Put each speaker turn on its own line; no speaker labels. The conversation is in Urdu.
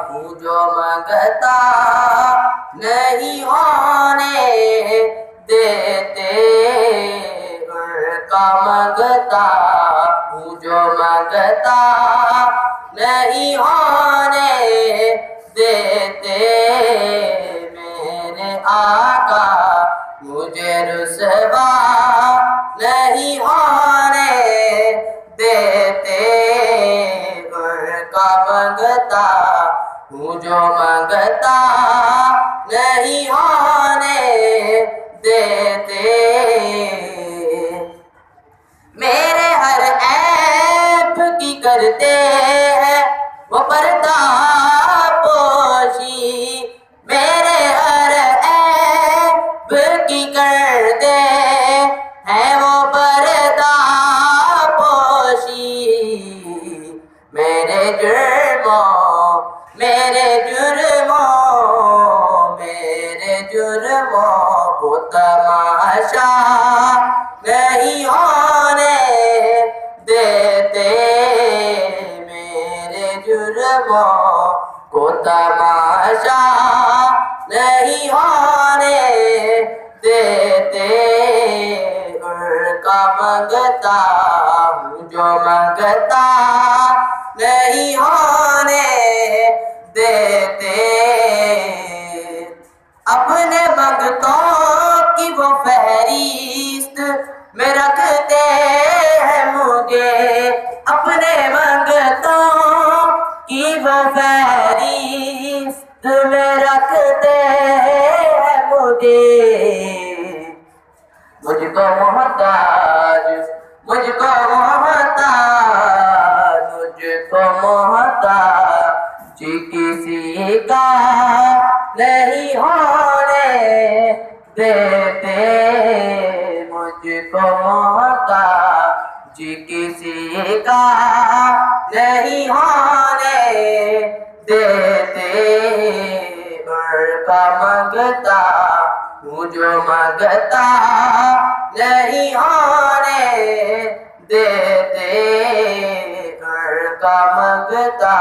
ہوں جو مانگتا نہیں ہونے دیتے، ان کا مانگتا ہوں جو مانگتا نہیں ہونے دیتے، میرے آقا مجھے رسوا نہیں ہونے دیتے، ان کا مانگتا ہوں جو مانگتا نہیں ہونے دیتے، میرے ہر عیب کی کرتے ہیں وہ پردہ پوشی، میرے ہر عیب کی کرتے ہیں وہ پردہ پوشی، میرے جرموں کو تماشا نہیں ہونے دیتے، میرے جرموں کو تماشا نہیں ہونے دیتے، ان کا مانگتا ہوں جو مانگتا نہیں ہونے دیتے، اپنے منگتوں کی وہ فہرست میں رکھتے ہیں مجھے، اپنے منگتوں کی وہ فہرست میں رکھتے ہیں مجھے، مجھ کو محتاج کسی کا نہیں ہونے دیتے، مجھ کو محتاج کسی کا نہیں ہونے دیتے، ان کا مانگتا ہوں جو مانگتا نہیں ہونے دیتے، ان کا مانگتا